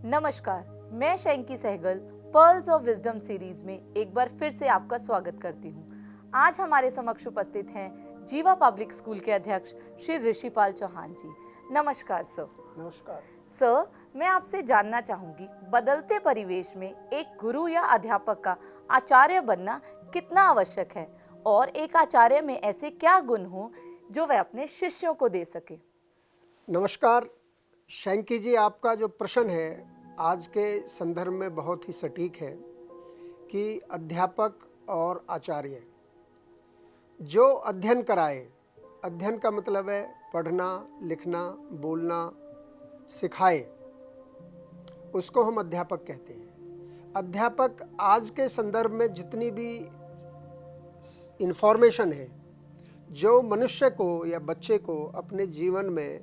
नमस्कार, मैं Shanky Sehgal pearls of wisdom series में एक बार फिर से आपका स्वागत करती हूँ। आज हमारे समक्ष उपस्थित हैं जीवा पब्लिक स्कूल के अध्यक्ष श्री ऋषिपाल चौहान जी। नमस्कार सर। नमस्कार सर, मैं आपसे जानना चाहूंगी, बदलते परिवेश में एक गुरु या अध्यापक का आचार्य बनना कितना आवश्यक है और एक आचार्य में ऐसे क्या गुण हो जो वह अपने शिष्यों को दे सके। नमस्कार शैंकी जी, आपका जो प्रश्न है आज के संदर्भ में बहुत ही सटीक है कि अध्यापक और आचार्य जो अध्ययन कराए, अध्ययन का मतलब है पढ़ना, लिखना, बोलना, सिखाए, उसको हम अध्यापक कहते हैं। अध्यापक आज के संदर्भ में जितनी भी इन्फॉर्मेशन है जो मनुष्य को या बच्चे को अपने जीवन में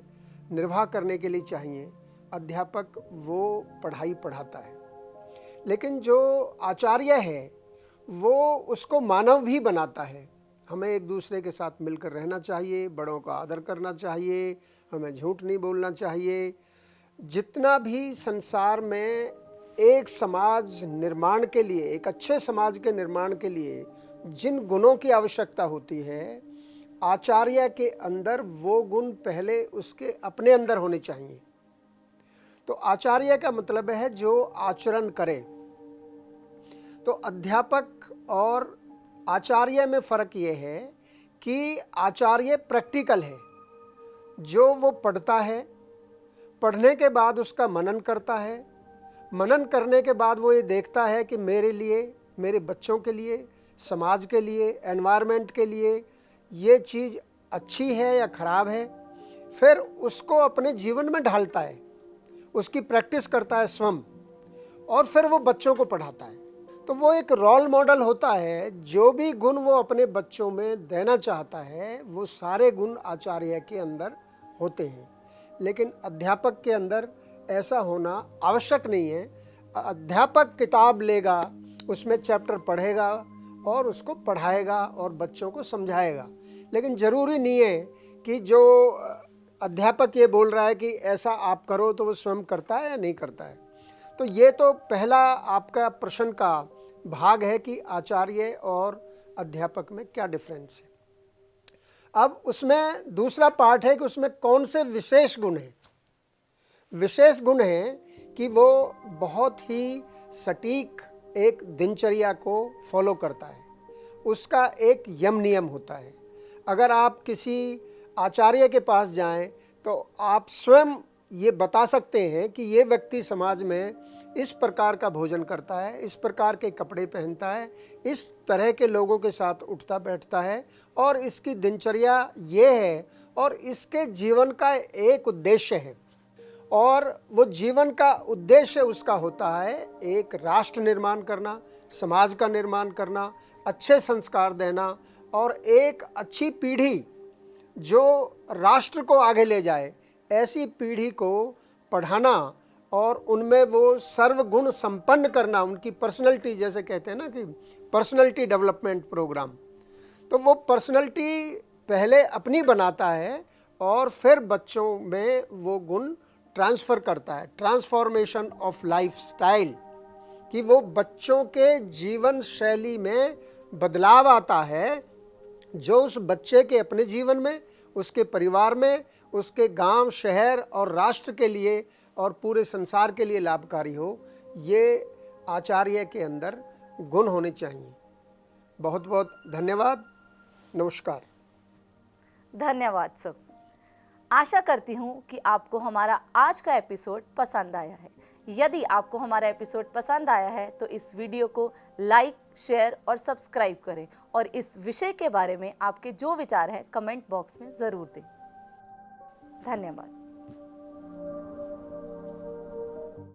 निर्वाह करने के लिए चाहिए, अध्यापक वो पढ़ाई पढ़ाता है। लेकिन जो आचार्य है वो उसको मानव भी बनाता है। हमें एक दूसरे के साथ मिलकर रहना चाहिए, बड़ों का आदर करना चाहिए, हमें झूठ नहीं बोलना चाहिए। जितना भी संसार में एक समाज निर्माण के लिए, एक अच्छे समाज के निर्माण के लिए जिन गुणों की आवश्यकता होती है, आचार्य के अंदर वो गुण पहले उसके अपने अंदर होने चाहिए। तो आचार्य का मतलब है जो आचरण करे। तो अध्यापक और आचार्य में फ़र्क ये है कि आचार्य प्रैक्टिकल है, जो वो पढ़ता है, पढ़ने के बाद उसका मनन करता है, मनन करने के बाद वो ये देखता है कि मेरे लिए, मेरे बच्चों के लिए, समाज के लिए, एनवायरनमेंट के लिए ये चीज़ अच्छी है या ख़राब है, फिर उसको अपने जीवन में ढालता है, उसकी प्रैक्टिस करता है स्वयं, और फिर वो बच्चों को पढ़ाता है। तो वो एक रोल मॉडल होता है। जो भी गुण वो अपने बच्चों में देना चाहता है वो सारे गुण आचार्य के अंदर होते हैं। लेकिन अध्यापक के अंदर ऐसा होना आवश्यक नहीं है। अध्यापक किताब लेगा, उसमें चैप्टर पढ़ेगा और उसको पढ़ाएगा और बच्चों को समझाएगा। लेकिन ज़रूरी नहीं है कि जो अध्यापक ये बोल रहा है कि ऐसा आप करो तो वो स्वयं करता है या नहीं करता है। तो ये तो पहला आपका प्रश्न का भाग है कि आचार्य और अध्यापक में क्या डिफरेंस है। अब उसमें दूसरा पार्ट है कि उसमें कौन से विशेष गुण हैं। विशेष गुण है कि वो बहुत ही सटीक एक दिनचर्या को फॉलो करता है, उसका एक यम नियम होता है। अगर आप किसी आचार्य के पास जाएं तो आप स्वयं ये बता सकते हैं कि ये व्यक्ति समाज में इस प्रकार का भोजन करता है, इस प्रकार के कपड़े पहनता है, इस तरह के लोगों के साथ उठता बैठता है और इसकी दिनचर्या ये है और इसके जीवन का एक उद्देश्य है। और वो जीवन का उद्देश्य उसका होता है एक राष्ट्र निर्माण करना, समाज का निर्माण करना, अच्छे संस्कार देना और एक अच्छी पीढ़ी जो राष्ट्र को आगे ले जाए, ऐसी पीढ़ी को पढ़ाना और उनमें वो सर्वगुण संपन्न करना, उनकी पर्सनैलिटी, जैसे कहते हैं ना कि पर्सनैलिटी डेवलपमेंट प्रोग्राम। तो वो पर्सनैलिटी पहले अपनी बनाता है और फिर बच्चों में वो गुण ट्रांसफ़र करता है। ट्रांसफॉर्मेशन ऑफ लाइफ स्टाइल, कि वो बच्चों के जीवन शैली में बदलाव आता है जो उस बच्चे के अपने जीवन में, उसके परिवार में, उसके गांव, शहर और राष्ट्र के लिए और पूरे संसार के लिए लाभकारी हो। ये आचार्य के अंदर गुण होने चाहिए। बहुत बहुत धन्यवाद। नमस्कार। धन्यवाद सर। आशा करती हूँ कि आपको हमारा आज का एपिसोड पसंद आया है। यदि आपको हमारा एपिसोड पसंद आया है तो इस वीडियो को लाइक, शेयर और सब्सक्राइब करें और इस विषय के बारे में आपके जो विचार हैं कमेंट बॉक्स में ज़रूर दें। धन्यवाद।